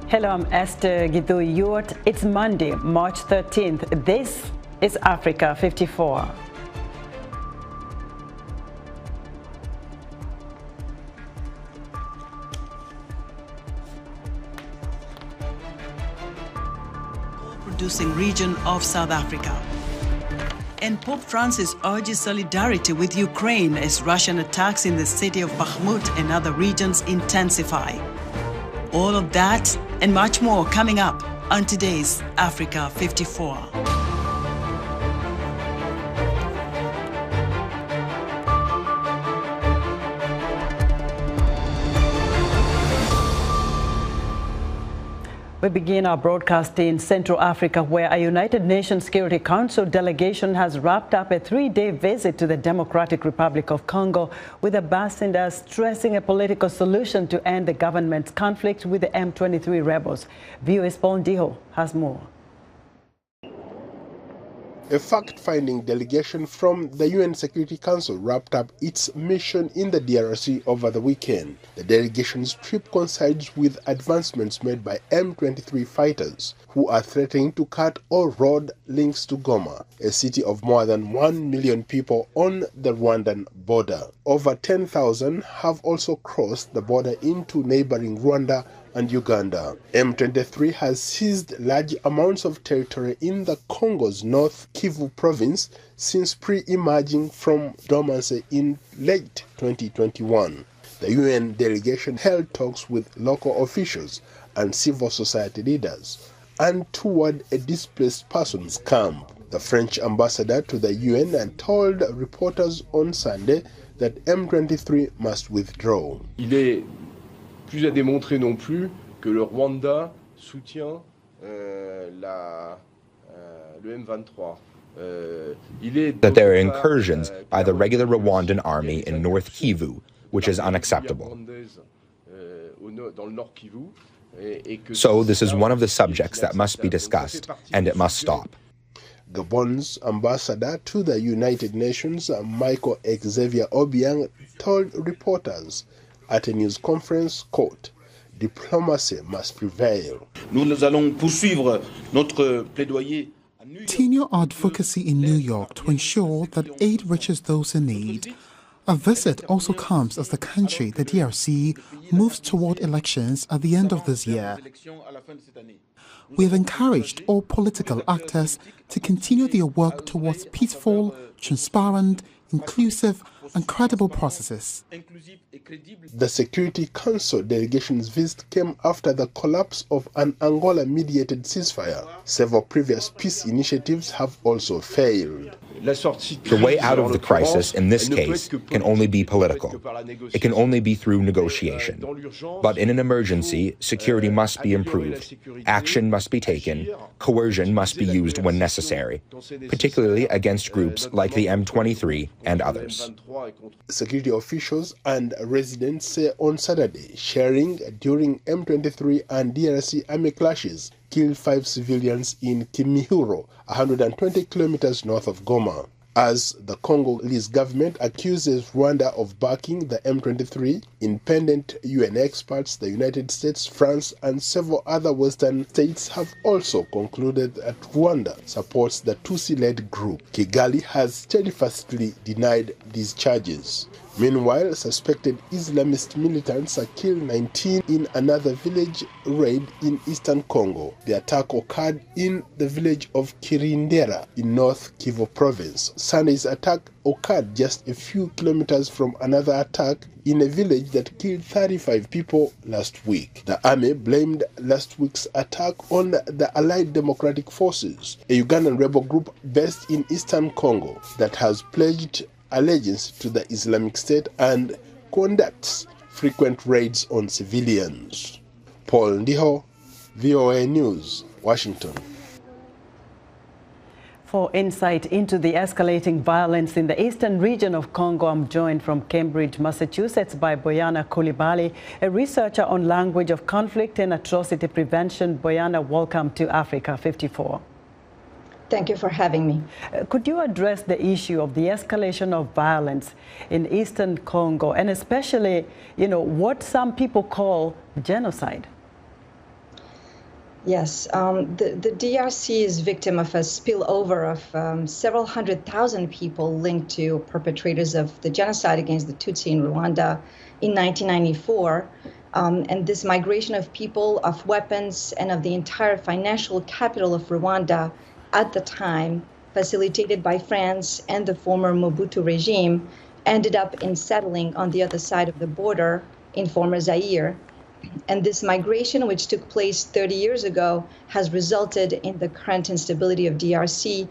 Hello, I'm Esther Gidou-Ewart. It's Monday, March 13th. This is Africa 54. Producing region of South Africa. And Pope Francis urges solidarity with Ukraine as Russian attacks in the city of Bakhmut and other regions intensify. All of that and much more coming up on today's Africa 54. We begin our broadcast in Central Africa, where a United Nations Security Council delegation has wrapped up a 3-day visit to the Democratic Republic of Congo, with ambassadors stressing a political solution to end the government's conflict with the M23 rebels. VOA's Paul Ndiho has more. A fact-finding delegation from the UN Security Council wrapped up its mission in the DRC over the weekend. The delegation's trip coincides with advancements made by M23 fighters, who are threatening to cut all road links to Goma, a city of more than 1 million people on the Rwandan border. Over 10,000 have also crossed the border into neighboring Rwanda and Uganda. M23 has seized large amounts of territory in the Congo's North Kivu province since pre-emerging from dormancy in late 2021. The UN delegation held talks with local officials and civil society leaders and toured a displaced persons camp. The French ambassador to the UN told reporters on Sunday that M23 must withdraw. Plus à démontrer non plus que le Rwanda soutient le M23. That there are incursions by the regular Rwandan army in North Kivu, which is unacceptable. So this is one of the subjects that must be discussed, and it must stop. Gabon's ambassador to the United Nations, Michael Xavier Obiang, told reporters at a news conference, quote, "Diplomacy must prevail." Nous allons poursuivre notre plaidoyer. Continue advocacy in New York to ensure that aid reaches those in need. A visit also comes as the country, the DRC, moves toward elections at the end of this year. We have encouraged all political actors to continue their work towards peaceful, transparent, inclusive and credible processes. The Security Council delegation's visit came after the collapse of an Angola-mediated ceasefire. Several previous peace initiatives have also failed. The way out of the crisis in this case can only be political. It can only be through negotiation. But in an emergency, security must be improved. Action must be taken. Coercion must be used when necessary, particularly against groups like the M23 and others. Security officials and residents say on Saturday, sharing during M23 and DRC army clashes killed 5 civilians in Kimihuro, 120 kilometers north of Goma. As the Congolese government accuses Rwanda of backing the M23, independent UN experts, the United States, France, and several other Western states have also concluded that Rwanda supports the Tutsi-led group. Kigali has steadfastly denied these charges. Meanwhile, suspected Islamist militants killed 19 in another village raid in eastern Congo. The attack occurred in the village of Kirindera in North Kivu province. Sunday's attack occurred just a few kilometers from another attack in a village that killed 35 people last week. The army blamed last week's attack on the Allied Democratic Forces, a Ugandan rebel group based in eastern Congo that has pledged allegiance to the Islamic State and conducts frequent raids on civilians. Paul Ndiho, VOA News, Washington. For insight into the escalating violence in the eastern region of Congo, I'm joined from Cambridge, Massachusetts by Boyana Coulibaly, a researcher on language of conflict and atrocity prevention. Boyana, welcome to Africa 54. Thank you for having me. Could you address the issue of the escalation of violence in eastern Congo, and especially, what some people call genocide? Yes, the DRC is victim of a spillover of several 100,000 people linked to perpetrators of the genocide against the Tutsi in Rwanda in 1994. And this migration of people, of weapons, and of the entire financial capital of Rwanda at the time, facilitated by France and the former Mobutu regime, ended up in settling on the other side of the border in former Zaire. And this migration, which took place 30 years ago, has resulted in the current instability of DRC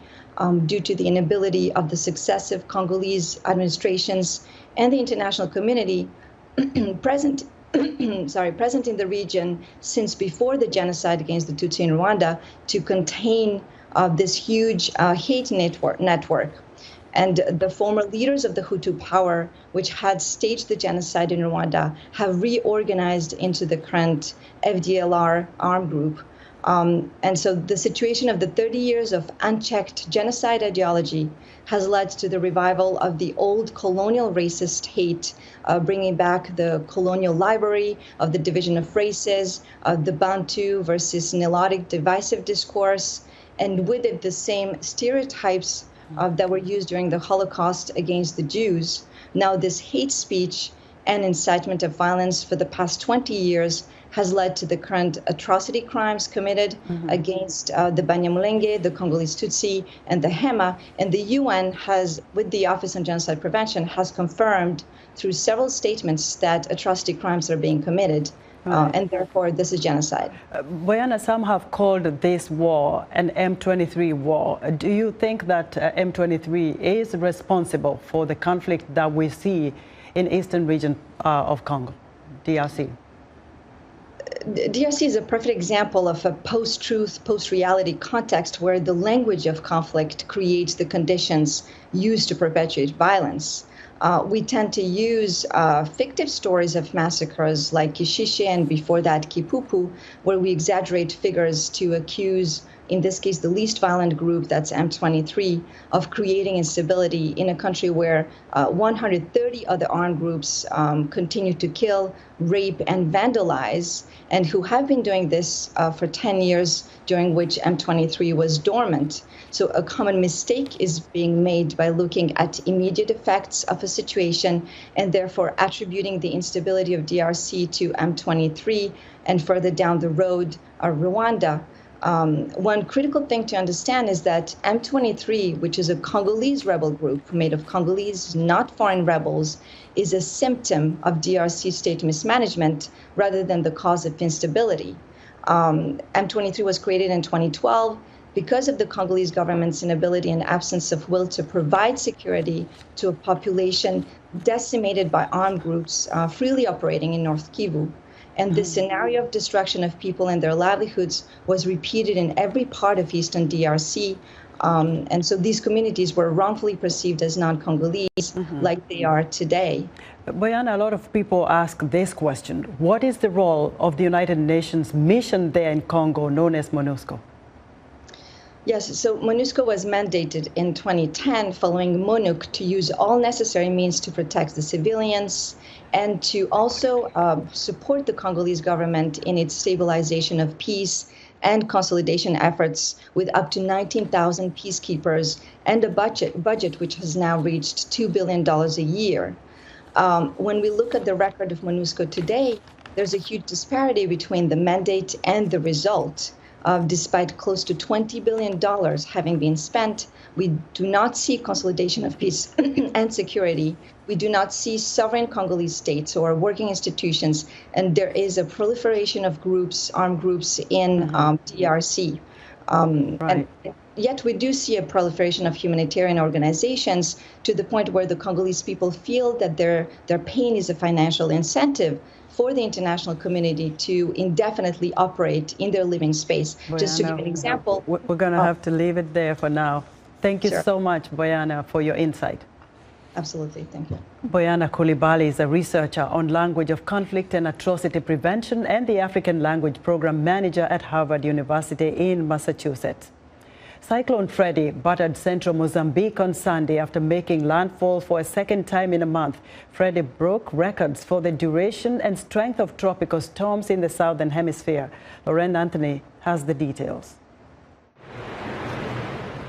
due to the inability of the successive Congolese administrations and the international community present in the region since before the genocide against the Tutsi in Rwanda to contain this huge hate network. And the former leaders of the Hutu power, which had staged the genocide in Rwanda, have reorganized into the current FDLR armed group. And so the situation of the 30 years of unchecked genocide ideology has led to the revival of the old colonial racist hate, bringing back the colonial library of the division of races, the Bantu versus Nilotic divisive discourse, and with it the same stereotypes that were used during the Holocaust against the Jews. Now this hate speech and incitement of violence for the past 20 years has led to the current atrocity crimes committed against the Banyamulenge, the Congolese Tutsi, and the Hema. And the UN has, with the Office on Genocide Prevention, has confirmed through several statements that atrocity crimes are being committed. And therefore, this is genocide. Boyana, some have called this war an M23 war. Do you think that M23 is responsible for the conflict that we see in eastern region of Congo, DRC? DRC is a perfect example of a post-truth, post-reality context where the language of conflict creates the conditions used to perpetuate violence. We tend to use fictive stories of massacres like Kishishe and before that Kipupu, where we exaggerate figures to accuse, in this case, the least violent group, that's M23, of creating instability in a country where 130 other armed groups continue to kill, rape, and vandalize, and who have been doing this for 10 years, during which M23 was dormant. So a common mistake is being made by looking at immediate effects of a situation and therefore attributing the instability of DRC to M23 and further down the road, Rwanda. One critical thing to understand is that M23, which is a Congolese rebel group made of Congolese, not foreign rebels, is a symptom of DRC state mismanagement rather than the cause of instability. M23 was created in 2012 because of the Congolese government's inability and absence of will to provide security to a population decimated by armed groups freely operating in North Kivu. And this scenario of destruction of people and their livelihoods was repeated in every part of eastern DRC. And so these communities were wrongfully perceived as non-Congolese, like they are today. Boyana, a lot of people ask this question. What is the role of the United Nations mission there in Congo, known as MONUSCO? Yes, so MONUSCO was mandated in 2010 following MONUC to use all necessary means to protect the civilians and to also support the Congolese government in its stabilization of peace and consolidation efforts with up to 19,000 peacekeepers and a budget which has now reached $2 billion a year. When we look at the record of MONUSCO today, there's a huge disparity between the mandate and the result. Despite close to $20 billion having been spent, we do not see consolidation of peace and security. We do not see sovereign Congolese states or working institutions, and there is a proliferation of groups, armed groups in DRC. And yet we do see a proliferation of humanitarian organizations to the point where the Congolese people feel that their pain is a financial incentive for the international community to indefinitely operate in their living space. Boyana, just to give an example. We're going to have to leave it there for now. Thank you so much, Boyana, for your insight. Absolutely, thank you. Boyana Coulibaly is a researcher on language of conflict and atrocity prevention and the African Language Program Manager at Harvard University in Massachusetts. Cyclone Freddy battered central Mozambique on Sunday after making landfall for a second time in a month. Freddy broke records for the duration and strength of tropical storms in the southern hemisphere. Lauren Anthony has the details.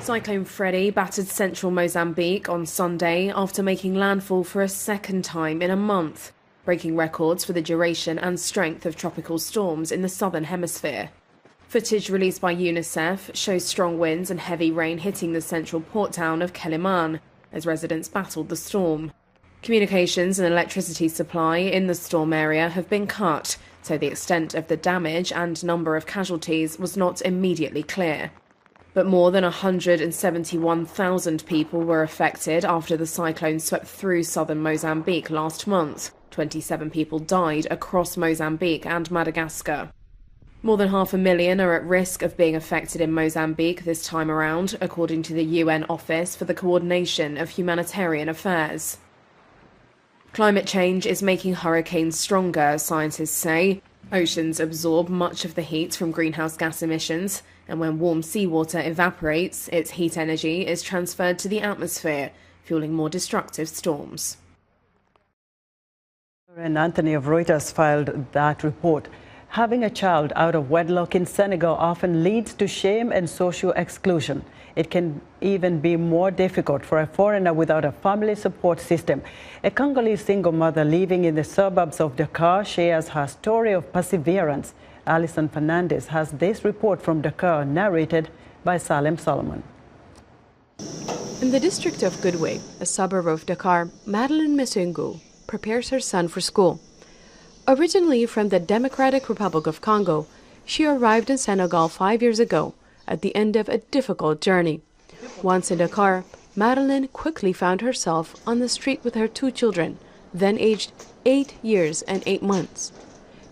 Cyclone Freddy battered central Mozambique on Sunday after making landfall for a second time in a month, breaking records for the duration and strength of tropical storms in the southern hemisphere. Footage released by UNICEF shows strong winds and heavy rain hitting the central port town of Quelimane as residents battled the storm. Communications and electricity supply in the storm area have been cut, so the extent of the damage and number of casualties was not immediately clear. But more than 171,000 people were affected after the cyclone swept through southern Mozambique last month. 27 people died across Mozambique and Madagascar. More than 500,000 are at risk of being affected in Mozambique this time around, according to the UN Office for the Coordination of Humanitarian Affairs. Climate change is making hurricanes stronger, scientists say. Oceans absorb much of the heat from greenhouse gas emissions, and when warm seawater evaporates, its heat energy is transferred to the atmosphere, fueling more destructive storms. And Anthony of Reuters filed that report. Having a child out of wedlock in Senegal often leads to shame and social exclusion. It can even be more difficult for a foreigner without a family support system. A Congolese single mother living in the suburbs of Dakar shares her story of perseverance. Alison Fernandez has this report from Dakar, narrated by Salem Solomon. In the district of Goodway, a suburb of Dakar, Madeleine Mesengo prepares her son for school. Originally from the Democratic Republic of Congo, she arrived in Senegal 5 years ago at the end of a difficult journey. Once in Dakar, Madeleine quickly found herself on the street with her 2 children, then aged 8 years and 8 months.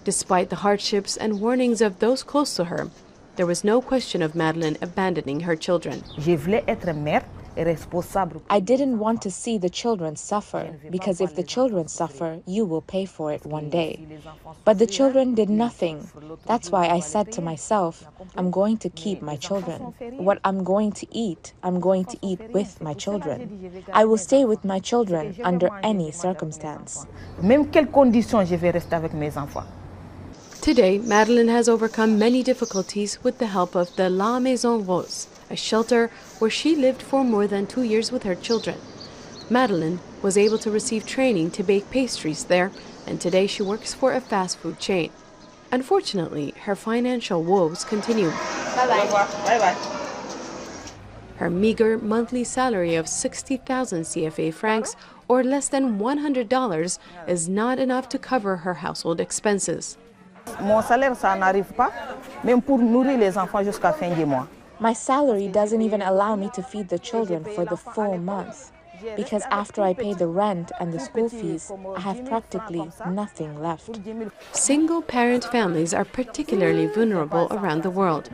Despite the hardships and warnings of those close to her, there was no question of Madeleine abandoning her children. I didn't want to see the children suffer, because if the children suffer, you will pay for it one day. But the children did nothing. That's why I said to myself, I'm going to keep my children. What I'm going to eat with my children. I will stay with my children under any circumstance. Today, Madeleine has overcome many difficulties with the help of the La Maison Rose, a shelter where she lived for more than 2 years with her children. Madeleine was able to receive training to bake pastries there, and today she works for a fast food chain. Unfortunately, her financial woes continue. Bye-bye. Her meager monthly salary of 60,000 CFA francs, or less than $100, is not enough to cover her household expenses. My salary doesn't even allow me to feed the children for the full month, because after I pay the rent and the school fees, I have practically nothing left. Single-parent families are particularly vulnerable around the world.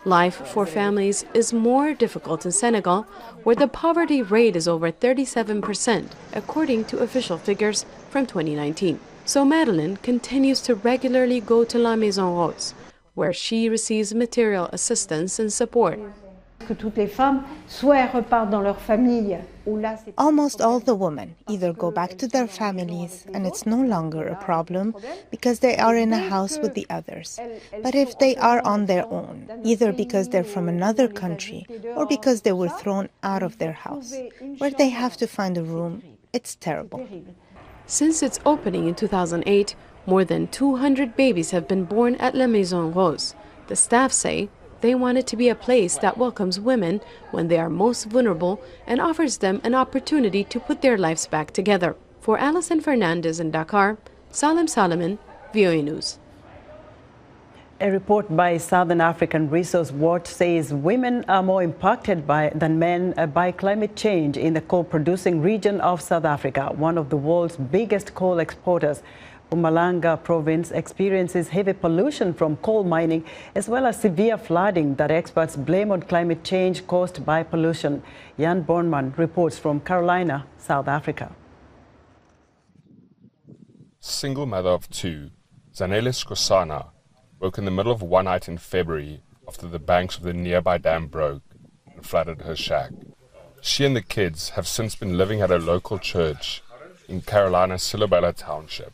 Life for families is more difficult in Senegal, where the poverty rate is over 37%, according to official figures from 2019. So Madeleine continues to regularly go to La Maison Rose, where she receives material assistance and support. Almost all the women either go back to their families, and it's no longer a problem because they are in a house with the others. But if they are on their own, either because they're from another country or because they were thrown out of their house, where they have to find a room, it's terrible. Since its opening in 2008, more than 200 babies have been born at La Maison Rose. The staff say they want it to be a place that welcomes women when they are most vulnerable and offers them an opportunity to put their lives back together. For Alison Fernandez in Dakar, Salem Solomon, VOA News. A report by Southern African Resource Watch says women are more impacted than men by climate change in the coal-producing region of South Africa, one of the world's biggest coal exporters. Mpumalanga province experiences heavy pollution from coal mining, as well as severe flooding that experts blame on climate change caused by pollution. Jan Bornman reports from Carolina, South Africa. Single mother of 2, Zanele Skosana, woke in the middle of one night in February after the banks of the nearby dam broke. and flooded her shack. She and the kids have since been living at a local church in Carolina's Silabella Township,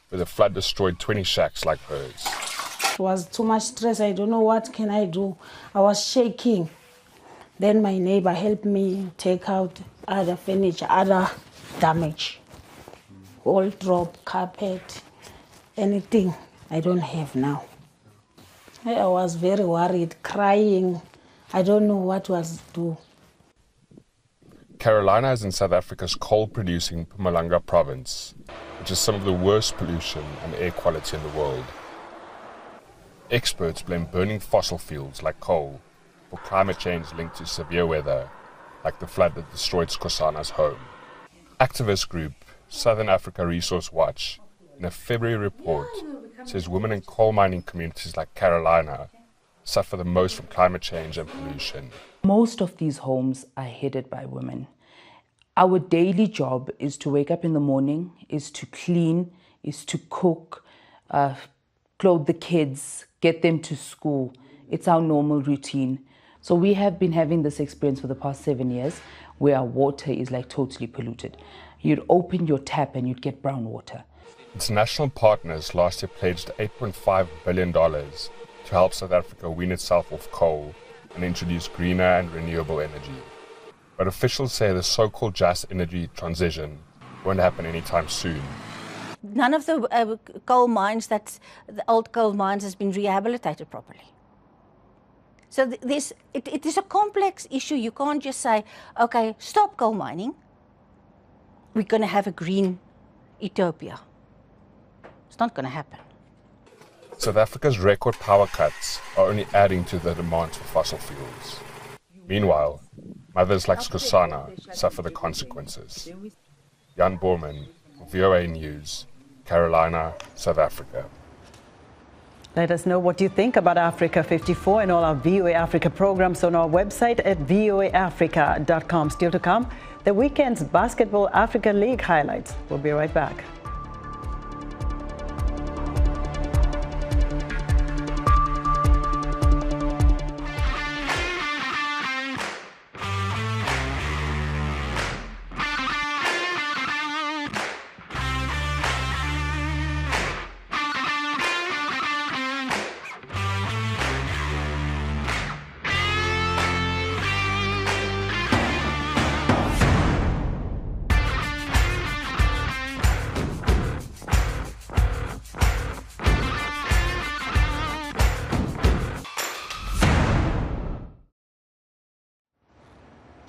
where the flood destroyed 20 shacks like hers. It was too much stress. I don't know what can I do. I was shaking. Then my neighbor helped me take out other furniture, other damage. Wall drop, carpet, anything I don't have now. I was very worried, crying. I don't know what was to do. Carolina is in South Africa's coal-producing Mpumalanga province, which is some of the worst pollution and air quality in the world. Experts blame burning fossil fuels like coal for climate change linked to severe weather, like the flood that destroyed Skosana's home. Activist group Southern Africa Resource Watch, in a February report, says women in coal mining communities like Carolina suffer the most from climate change and pollution. Most of these homes are headed by women. Our daily job is to wake up in the morning, is to clean, is to cook, clothe the kids, get them to school. It's our normal routine. So we have been having this experience for the past 7 years where our water is like totally polluted. You'd open your tap and you'd get brown water. International partners last year pledged $8.5 billion to help South Africa wean itself off coal and introduce greener and renewable energy. But officials say the so-called just energy transition won't happen anytime soon. None of the coal mines, the old coal mines, has been rehabilitated properly. So it is a complex issue. You can't just say, okay, stop coal mining. We're going to have a green utopia. It's not going to happen. South Africa's record power cuts are only adding to the demand for fossil fuels. Meanwhile, mothers like Skosana suffer the consequences. Jan Borman, VOA News, Carolina, South Africa. Let us know what you think about Africa 54 and all our VOA Africa programs on our website at voaafrica.com. Still to come, the weekend's Basketball Africa League highlights. We'll be right back.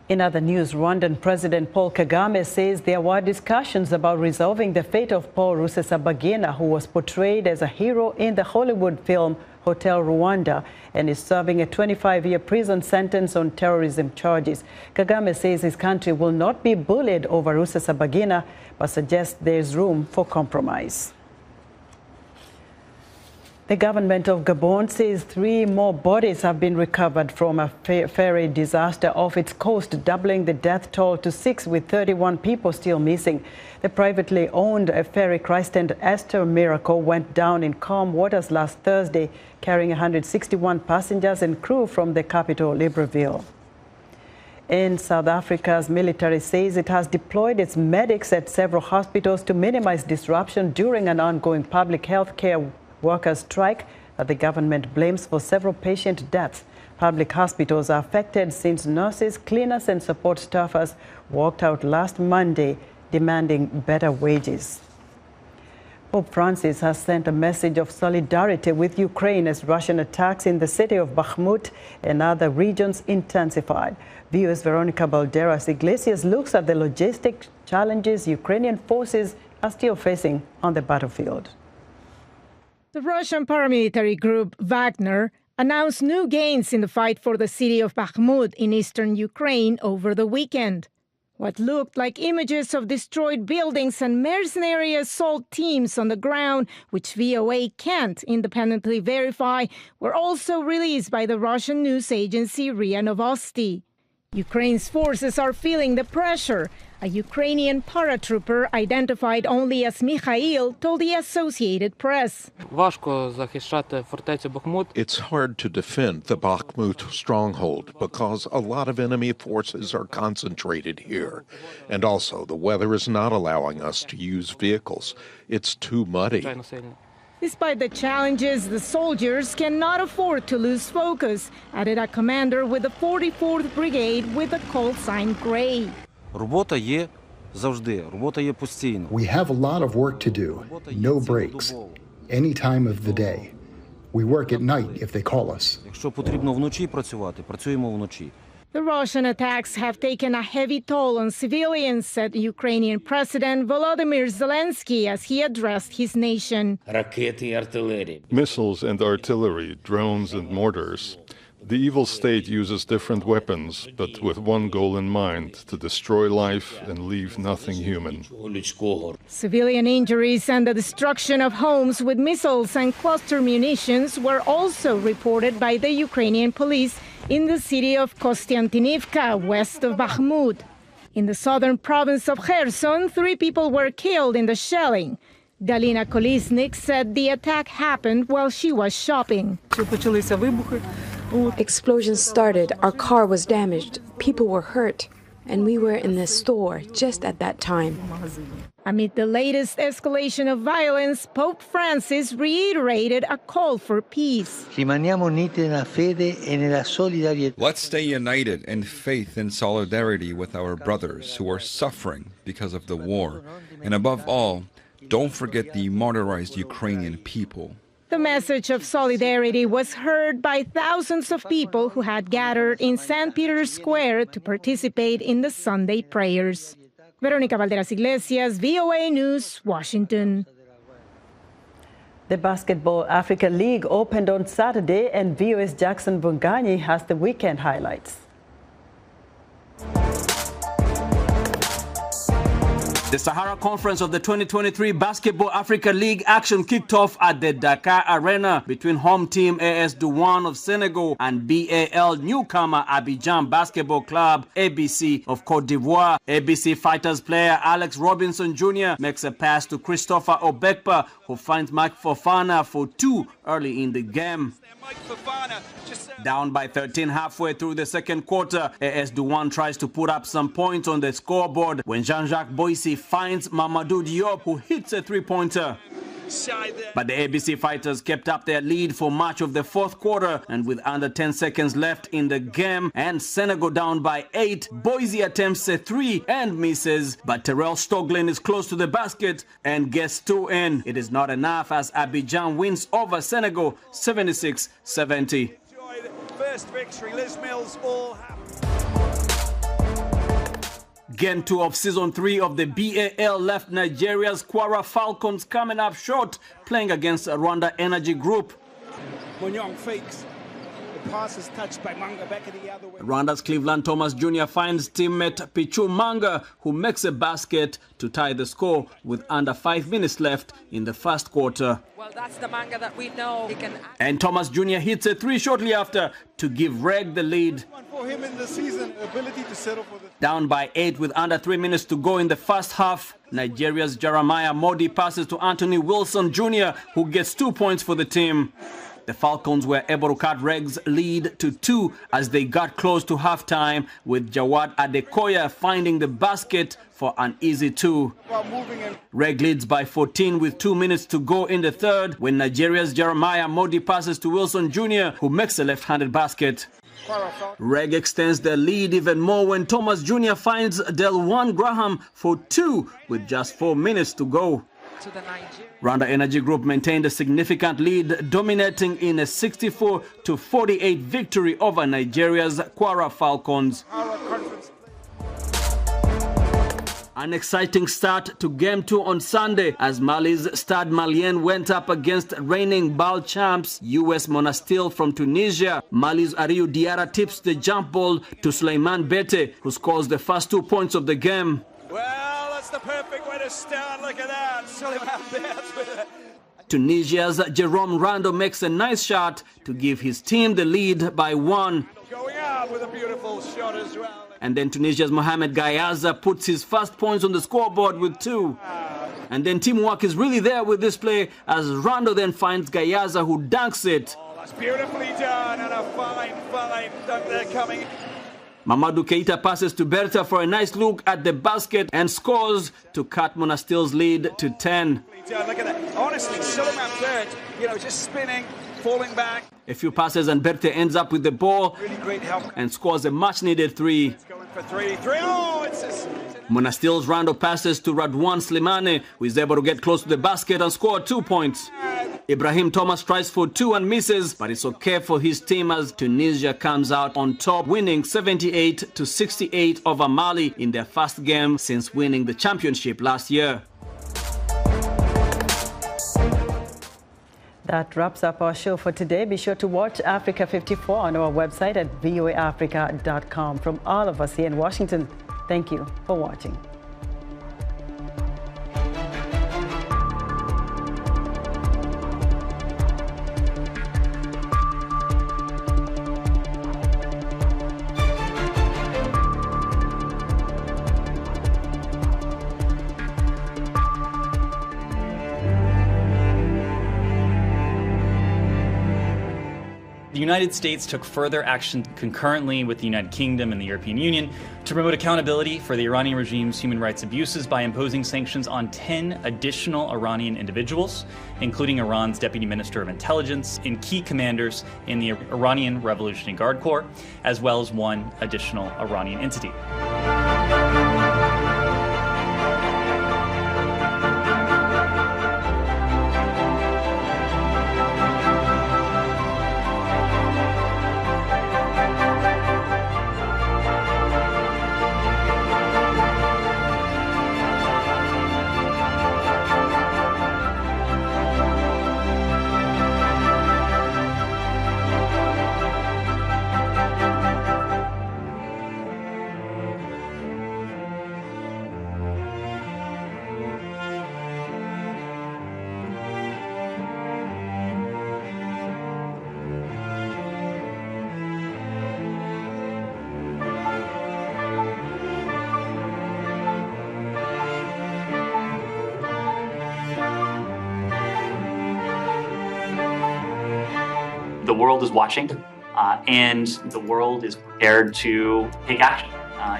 In other news, Rwandan President Paul Kagame says there were discussions about resolving the fate of Paul Rusesabagina, who was portrayed as a hero in the Hollywood film Hotel Rwanda and is serving a 25-year prison sentence on terrorism charges. Kagame says his country will not be bullied over Rusesabagina, but suggests there is room for compromise. The government of Gabon says 3 more bodies have been recovered from a ferry disaster off its coast, doubling the death toll to 6, with 31 people still missing. The privately owned ferry christened Esther Miracle went down in calm waters last Thursday, carrying 161 passengers and crew from the capital, Libreville. In South Africa's military says it has deployed its medics at several hospitals to minimize disruption during an ongoing public health care workers' strike that the government blames for several patient deaths. Public hospitals are affected since nurses, cleaners and support staffers walked out last Monday demanding better wages. Pope Francis has sent a message of solidarity with Ukraine as Russian attacks in the city of Bakhmut and other regions intensified. VOA's Veronica Balderas Iglesias looks at the logistic challenges Ukrainian forces are still facing on the battlefield. The Russian paramilitary group Wagner announced new gains in the fight for the city of Bakhmut in eastern Ukraine over the weekend. What looked like images of destroyed buildings and mercenary assault teams on the ground, which VOA can't independently verify, were also released by the Russian news agency RIA Novosti. Ukraine's forces are feeling the pressure. A Ukrainian paratrooper identified only as Mikhail told the Associated Press. It's hard to defend the Bakhmut stronghold because a lot of enemy forces are concentrated here. And also, the weather is not allowing us to use vehicles. It's too muddy. Despite the challenges, the soldiers cannot afford to lose focus, added a commander with the 44th Brigade with the call sign Gray. We have a lot of work to do, no breaks, any time of the day. We work at night if they call us. The Russian attacks have taken a heavy toll on civilians, said Ukrainian President Volodymyr Zelensky as he addressed his nation. Missiles and artillery, drones and mortars. The evil state uses different weapons, but with one goal in mind, to destroy life and leave nothing human. Civilian injuries and the destruction of homes with missiles and cluster munitions were also reported by the Ukrainian police in the city of Kostiantynivka, west of Bakhmut. In the southern province of Kherson, 3 people were killed in the shelling. Galina Kolesnik said the attack happened while she was shopping. Explosions started, our car was damaged, people were hurt, and we were in the store just at that time. Amid the latest escalation of violence, Pope Francis reiterated a call for peace. Let's stay united in faith and solidarity with our brothers who are suffering because of the war. And above all, don't forget the martyrized Ukrainian people. The message of solidarity was heard by thousands of people who had gathered in St. Peter's Square to participate in the Sunday prayers. Veronica Valderas Iglesias, VOA News, Washington. The Basketball Africa League opened on Saturday, and VOA's Jackson Bunganyi has the weekend highlights. The Sahara Conference of the 2023 Basketball Africa League action kicked off at the Dakar Arena between home team AS Douane of Senegal and BAL newcomer Abidjan Basketball Club, ABC of Cote d'Ivoire. ABC Fighters player Alex Robinson Jr. makes a pass to Christopher Obekpa, who finds Mike Fofana for 2 early in the game. Down by 13 halfway through the second quarter, AS Douane tries to put up some points on the scoreboard when Jean-Jacques Boissy finds Mamadou Diop, who hits a three-pointer. But the ABC Fighters kept up their lead for much of the fourth quarter, and with under 10 seconds left in the game and Senegal down by 8, Boissy attempts a 3 and misses, but Terrell Stoglin is close to the basket and gets 2 in. It is not enough as Abidjan wins over Senegal 76-70. First victory, Liz Mills, all happy. Game 2 of Season 3 of the BAL left Nigeria's Kwara Falcons coming up short, playing against Rwanda Energy Group. Monyong fakes. The pass is touched by Manga back at the other way. Rwanda's Cleveland Thomas Jr. finds teammate Pichu Manga, who makes a basket to tie the score with under 5 minutes left in the first quarter. Well, that's the Manga that we know he can. And Thomas Jr. hits a 3 shortly after to give Reg the lead. For him in the season, ability to settle for the... Down by 8 with under 3 minutes to go in the first half, Nigeria's Jeremiah Modi passes to Anthony Wilson Jr., who gets 2 points for the team. The Falcons were able to cut Reg's lead to 2 as they got close to halftime, with Jawad Adekoya finding the basket for an easy 2. Reg leads by 14 with 2 minutes to go in the third when Nigeria's Jeremiah Modi passes to Wilson Jr., who makes a left-handed basket. Reg extends their lead even more when Thomas Jr. finds Delwan Graham for 2 with just 4 minutes to go. Rwanda Energy Group maintained a significant lead, dominating in a 64-48 victory over Nigeria's Kwara Falcons. An exciting start to Game 2 on Sunday as Mali's Stade Malien went up against reigning BAL champs US Monastir from Tunisia. Mali's Ariou Diarra tips the jump ball to Suleiman Bete, who scores the first 2 points of the game. Well, that's the perfect way to start. Look at that. Suleiman Bete with it. Tunisia's Jerome Rando makes a nice shot to give his team the lead by 1. Going out. Riyad with a beautiful shot as well. And then Tunisia's Mohamed Gayaza puts his first points on the scoreboard with 2. And then teamwork is really there with this play as Rando then finds Gayaza who dunks it. Oh, that's beautifully done and a fine dunk there coming. Mamadou Keita passes to Berta for a nice look at the basket and scores to cut Monastil's lead to 10. Look at that. Honestly, Suleiman third, just spinning, falling back. A few passes and Berta ends up with the ball Really great help. and scores a much-needed 3. It's going for 3. Oh, it's Monastil's Rando passes to Radwan Slimane, who is able to get close to the basket and score 2 points. Ibrahim Thomas tries for 2 and misses, but it's okay for his team as Tunisia comes out on top, winning 78-68 over Mali in their first game since winning the championship last year. That wraps up our show for today. Be sure to watch Africa 54 on our website at voaafrica.com. From all of us here in Washington, thank you for watching. The United States took further action concurrently with the United Kingdom and the European Union to promote accountability for the Iranian regime's human rights abuses by imposing sanctions on 10 additional Iranian individuals, including Iran's Deputy Minister of Intelligence and key commanders in the Iranian Revolutionary Guard Corps, as well as 1 additional Iranian entity. The world is watching, and the world is prepared to take action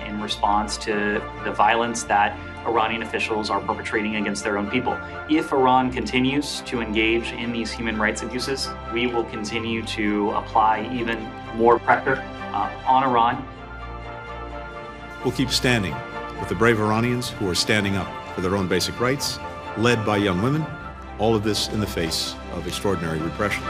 in response to the violence that Iranian officials are perpetrating against their own people. If Iran continues to engage in these human rights abuses, we will continue to apply even more pressure on Iran. We'll keep standing with the brave Iranians who are standing up for their own basic rights, led by young women, all of this in the face of extraordinary repression.